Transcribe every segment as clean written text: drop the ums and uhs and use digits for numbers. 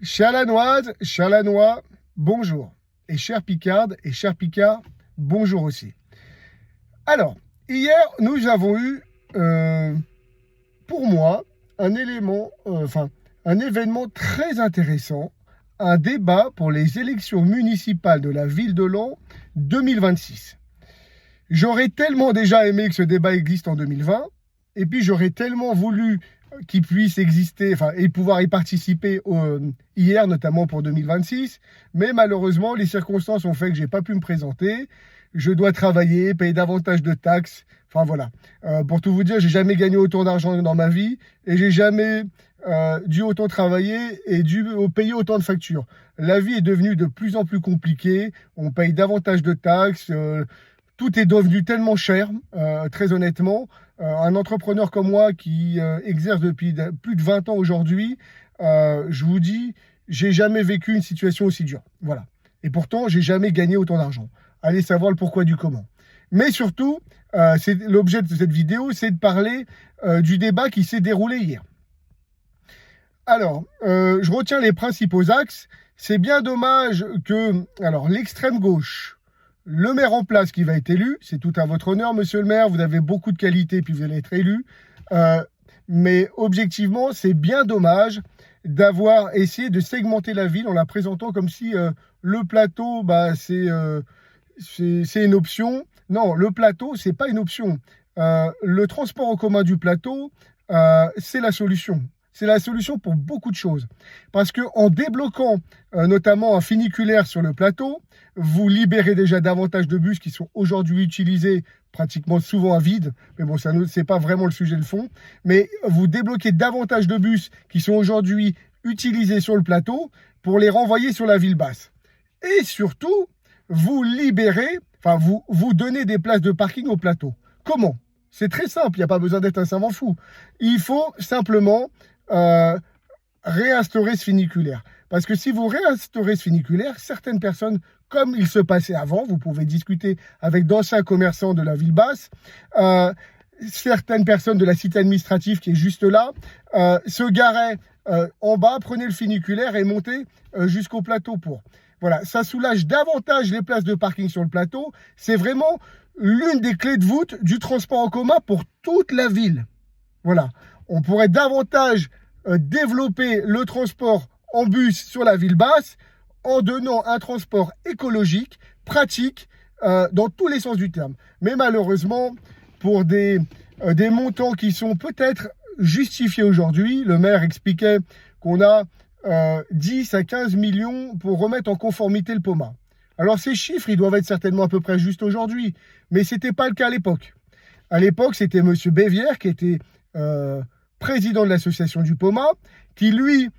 Chère Lanoise, cher Lanois, bonjour. Et cher Picarde et cher Picard, bonjour aussi. Alors, hier, nous avons eu, pour moi, un événement très intéressant, un débat pour les élections municipales de la ville de Laon 2026. J'aurais tellement déjà aimé que ce débat existe en 2020, et puis j'aurais tellement voulu qu'il puisse exister, et pouvoir y participer hier, notamment pour 2026. Mais malheureusement, les circonstances ont fait que j'ai pas pu me présenter. Je dois travailler, payer davantage de taxes. Enfin voilà. Pour tout vous dire, j'ai jamais gagné autant d'argent dans ma vie et j'ai jamais dû autant travailler et dû payer autant de factures. La vie est devenue de plus en plus compliquée. On paye davantage de taxes. Tout est devenu tellement cher, très honnêtement. Un entrepreneur comme moi qui exerce depuis plus de 20 ans aujourd'hui, je vous dis, j'ai jamais vécu une situation aussi dure. Voilà. Et pourtant, j'ai jamais gagné autant d'argent. Allez savoir le pourquoi du comment. Mais surtout, c'est l'objet de cette vidéo, c'est de parler du débat qui s'est déroulé hier. Alors, je retiens les principaux axes. C'est bien dommage que, l'extrême gauche, le maire en place qui va être élu, c'est tout à votre honneur, monsieur le maire, vous avez beaucoup de qualités, puis vous allez être élu. Mais objectivement, c'est bien dommage d'avoir essayé de segmenter la ville en la présentant comme si le plateau, c'est une option. Non, le plateau, c'est pas une option. Le transport en commun du plateau, c'est la solution. C'est la solution pour beaucoup de choses. Parce qu'en débloquant notamment un funiculaire sur le plateau, vous libérez déjà davantage de bus qui sont aujourd'hui utilisés pratiquement souvent à vide. Mais bon, ça c'est pas vraiment le sujet de fond. Mais vous débloquez davantage de bus qui sont aujourd'hui utilisés sur le plateau pour les renvoyer sur la ville basse. Et surtout, vous libérez, vous donnez des places de parking au plateau. Comment ? C'est très simple, il n'y a pas besoin d'être un savant fou. Il faut simplement réinstaurer ce funiculaire. Parce que si vous réinstaurez ce funiculaire, certaines personnes, comme il se passait avant, vous pouvez discuter avec d'anciens commerçants de la ville basse, certaines personnes de la cité administrative qui est juste là, se garaient en bas, prenaient le funiculaire et montaient jusqu'au plateau pour. Voilà, ça soulage davantage les places de parking sur le plateau. C'est vraiment l'une des clés de voûte du transport en commun pour toute la ville. Voilà, on pourrait davantage développer le transport en bus sur la ville basse en donnant un transport écologique, pratique, dans tous les sens du terme. Mais malheureusement, pour des montants qui sont peut-être justifiés aujourd'hui, le maire expliquait qu'on a 10 à 15 millions pour remettre en conformité le POMA. Alors ces chiffres, ils doivent être certainement à peu près justes aujourd'hui, mais ce n'était pas le cas à l'époque. À l'époque, c'était M. Bévière qui était président de l'association du POMA, qui lui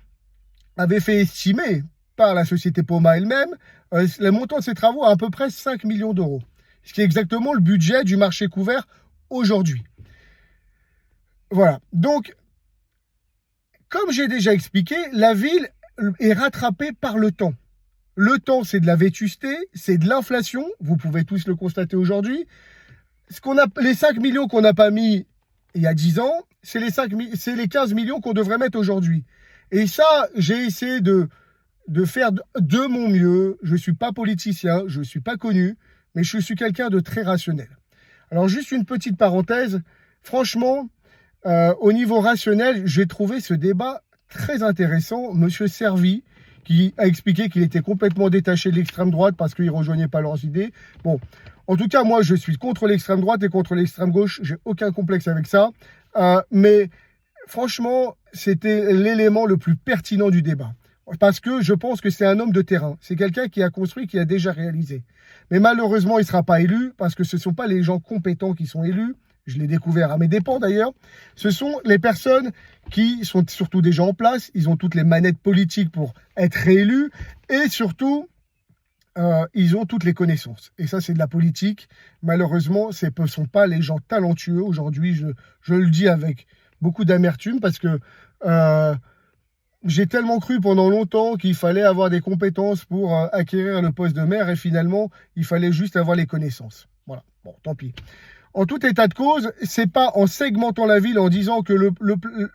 avait fait estimer par la société POMA elle-même le montant de ses travaux à peu près 5 millions d'euros, ce qui est exactement le budget du marché couvert aujourd'hui. Voilà, donc, comme j'ai déjà expliqué, la ville est rattrapée par le temps. Le temps, c'est de la vétusté, c'est de l'inflation, vous pouvez tous le constater aujourd'hui. Les 5 millions qu'on n'a pas mis il y a 10 ans, c'est les 15 millions qu'on devrait mettre aujourd'hui. Et ça, j'ai essayé de faire de mon mieux. Je ne suis pas politicien, je ne suis pas connu, mais je suis quelqu'un de très rationnel. Alors juste une petite parenthèse, franchement, au niveau rationnel, j'ai trouvé ce débat très intéressant. Monsieur Servi, qui a expliqué qu'il était complètement détaché de l'extrême droite parce qu'il ne rejoignait pas leurs idées. Bon, en tout cas, moi, je suis contre l'extrême droite et contre l'extrême gauche. J'ai aucun complexe avec ça. Mais franchement, c'était l'élément le plus pertinent du débat. Parce que je pense que c'est un homme de terrain. C'est quelqu'un qui a construit, qui a déjà réalisé. Mais malheureusement, il ne sera pas élu parce que ce ne sont pas les gens compétents qui sont élus. Je l'ai découvert à mes dépens d'ailleurs. Ce sont les personnes qui sont surtout déjà en place. Ils ont toutes les manettes politiques pour être réélus. Et surtout, ils ont toutes les connaissances. Et ça, c'est de la politique. Malheureusement, ce ne sont pas les gens talentueux. Aujourd'hui, je le dis avec beaucoup d'amertume parce que j'ai tellement cru pendant longtemps qu'il fallait avoir des compétences pour acquérir le poste de maire. Et finalement, il fallait juste avoir les connaissances. Voilà, bon, tant pis. En tout état de cause, c'est pas en segmentant la ville, en disant que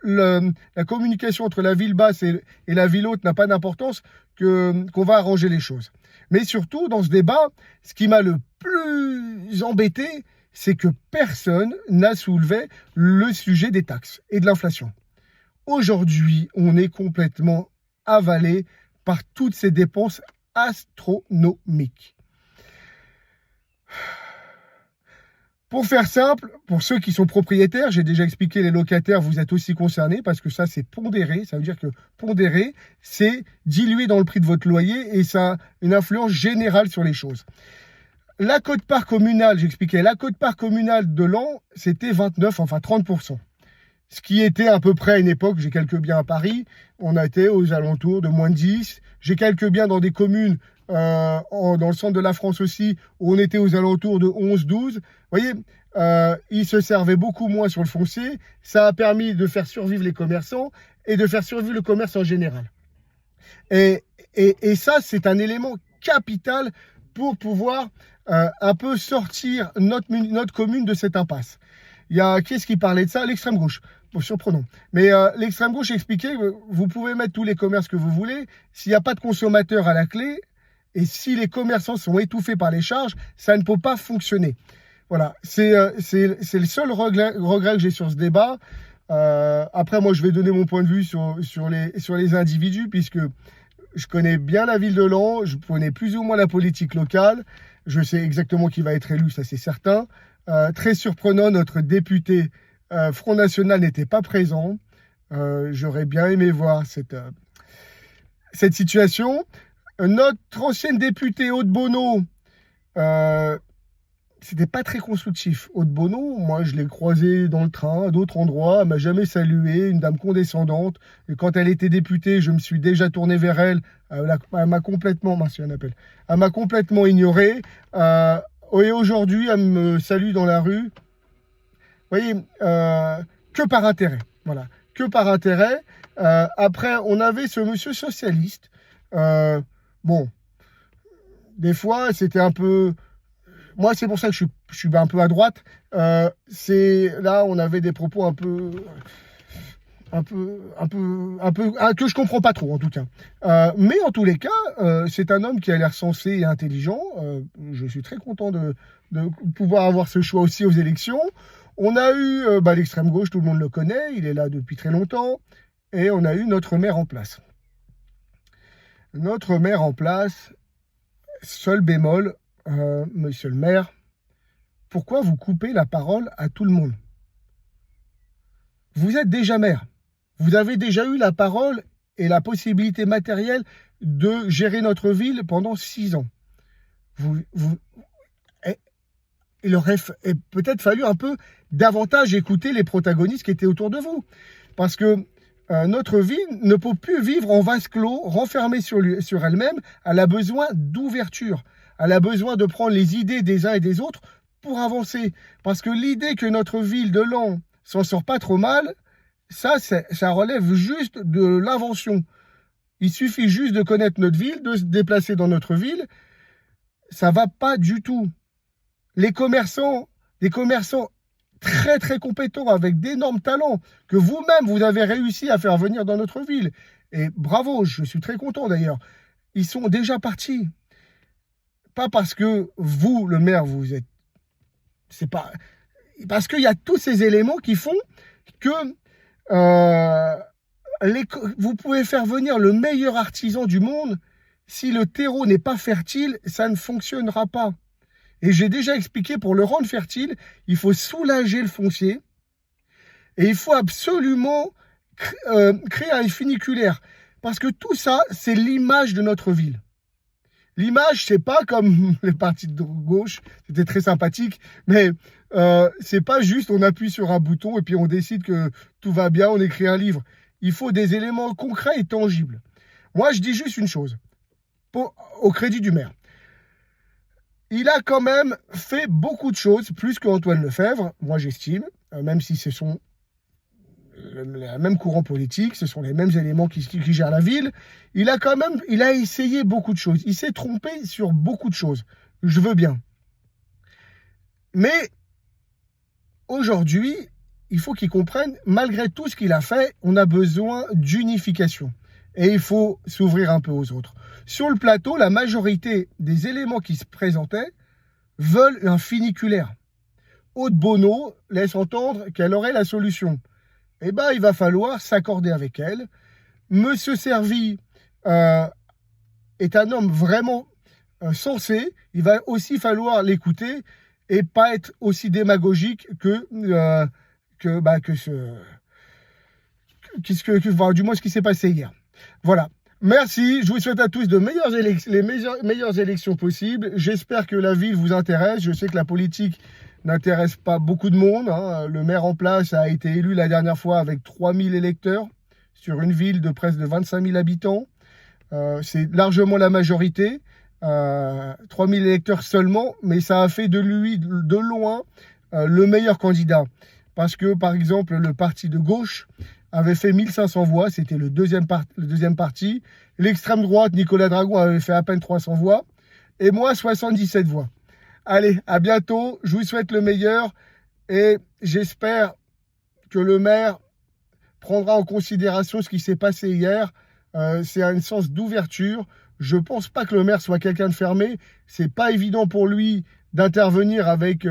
la communication entre la ville basse et la ville haute n'a pas d'importance qu'on va arranger les choses. Mais surtout, dans ce débat, ce qui m'a le plus embêté, c'est que personne n'a soulevé le sujet des taxes et de l'inflation. Aujourd'hui, on est complètement avalé par toutes ces dépenses astronomiques. Pour faire simple, pour ceux qui sont propriétaires, j'ai déjà expliqué, les locataires, vous êtes aussi concernés parce que ça, c'est pondéré. Ça veut dire que pondéré, c'est dilué dans le prix de votre loyer et ça a une influence générale sur les choses. La quote-part communale, j'expliquais, la quote-part communale de l'an, c'était 29, enfin 30%. Ce qui était à peu près à une époque, j'ai quelques biens à Paris, on a été aux alentours de moins de 10. J'ai quelques biens dans des communes dans le centre de la France aussi, où on était aux alentours de 11-12. Vous voyez, ils se servaient beaucoup moins sur le foncier. Ça a permis de faire survivre les commerçants et de faire survivre le commerce en général. Et ça, c'est un élément capital pour pouvoir un peu sortir notre commune de cette impasse. Il y a, qui est-ce qui parlait de ça? L'extrême gauche. Bon, surprenant. Mais l'extrême gauche expliquait que vous pouvez mettre tous les commerces que vous voulez. S'il n'y a pas de consommateurs à la clé, et si les commerçants sont étouffés par les charges, ça ne peut pas fonctionner. Voilà, c'est le seul regret que j'ai sur ce débat. Après, moi, je vais donner mon point de vue sur les individus, puisque je connais bien la ville de Laon, je connais plus ou moins la politique locale, je sais exactement qui va être élu, ça c'est certain. Très surprenant, notre député Front National n'était pas présent. J'aurais bien aimé voir cette situation. Notre ancienne députée Aude Bonneau, c'était pas très constructif. Aude Bonneau, moi je l'ai croisée dans le train, à d'autres endroits, elle m'a jamais salué, une dame condescendante. Et quand elle était députée, je me suis déjà tourné vers elle, elle m'a complètement, elle m'a complètement ignoré. Et aujourd'hui, elle me salue dans la rue. Vous voyez, que par intérêt. Voilà, que par intérêt. Après, on avait ce monsieur socialiste. Bon, des fois, c'était un peu... Moi, c'est pour ça que je suis un peu à droite. Là, on avait des propos un peu que je comprends pas trop, en tout cas. Mais en tous les cas, c'est un homme qui a l'air sensé et intelligent. Je suis très content de pouvoir avoir ce choix aussi aux élections. On a eu l'extrême gauche, tout le monde le connaît, il est là depuis très longtemps. Et on a eu notre maire en place. Notre maire en place, seul bémol, monsieur le maire, pourquoi vous coupez la parole à tout le monde? Vous êtes déjà maire. Vous avez déjà eu la parole et la possibilité matérielle de gérer notre ville pendant 6 ans. Il aurait peut-être fallu un peu davantage écouter les protagonistes qui étaient autour de vous. Parce que notre ville ne peut plus vivre en vase clos, renfermée sur elle-même. Elle a besoin d'ouverture. Elle a besoin de prendre les idées des uns et des autres pour avancer. Parce que l'idée que notre ville de Laon s'en sort pas trop mal, ça relève juste de l'invention. Il suffit juste de connaître notre ville, de se déplacer dans notre ville. Ça va pas du tout. Les commerçants très très compétents avec d'énormes talents que vous-même vous avez réussi à faire venir dans notre ville. Et bravo, je suis très content d'ailleurs. Ils sont déjà partis. Pas parce que vous, le maire, vous êtes... C'est pas... Parce qu'il y a tous ces éléments qui font que vous pouvez faire venir le meilleur artisan du monde. Si le terreau n'est pas fertile, ça ne fonctionnera pas. Et j'ai déjà expliqué, pour le rendre fertile, il faut soulager le foncier et il faut absolument créer un funiculaire. Parce que tout ça, c'est l'image de notre ville. L'image, c'est pas comme les partis de gauche, c'était très sympathique, mais c'est pas juste on appuie sur un bouton et puis on décide que tout va bien, on écrit un livre. Il faut des éléments concrets et tangibles. Moi, je dis juste une chose, au crédit du maire. Il a quand même fait beaucoup de choses, plus qu'Antoine Lefebvre, moi j'estime, même si ce sont les mêmes courants politiques, ce sont les mêmes éléments qui gèrent la ville. Il a essayé beaucoup de choses. Il s'est trompé sur beaucoup de choses. Je veux bien. Mais aujourd'hui, il faut qu'il comprenne, malgré tout ce qu'il a fait, on a besoin d'unification. Et il faut s'ouvrir un peu aux autres. Sur le plateau, la majorité des éléments qui se présentaient veulent un funiculaire. Aude Bono laisse entendre qu'elle aurait la solution. Eh bien, il va falloir s'accorder avec elle. Monsieur Servi est un homme vraiment sensé. Il va aussi falloir l'écouter et pas être aussi démagogique du moins ce qui s'est passé hier. Voilà. Merci, je vous souhaite à tous de meilleures élections possibles. J'espère que la ville vous intéresse. Je sais que la politique n'intéresse pas beaucoup de monde, hein. Le maire en place a été élu la dernière fois avec 3000 électeurs sur une ville de presque 25 000 habitants. C'est largement la majorité. 3000 électeurs seulement, mais ça a fait de lui, de loin, le meilleur candidat. Parce que, par exemple, le parti de gauche avait fait 1500 voix, c'était le deuxième parti. L'extrême droite, Nicolas Dragon, avait fait à peine 300 voix. Et moi, 77 voix. Allez, à bientôt. Je vous souhaite le meilleur. Et j'espère que le maire prendra en considération ce qui s'est passé hier. C'est un sens d'ouverture. Je ne pense pas que le maire soit quelqu'un de fermé. C'est pas évident pour lui d'intervenir avec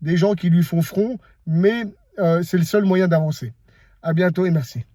des gens qui lui font front. Mais c'est le seul moyen d'avancer. À bientôt et merci.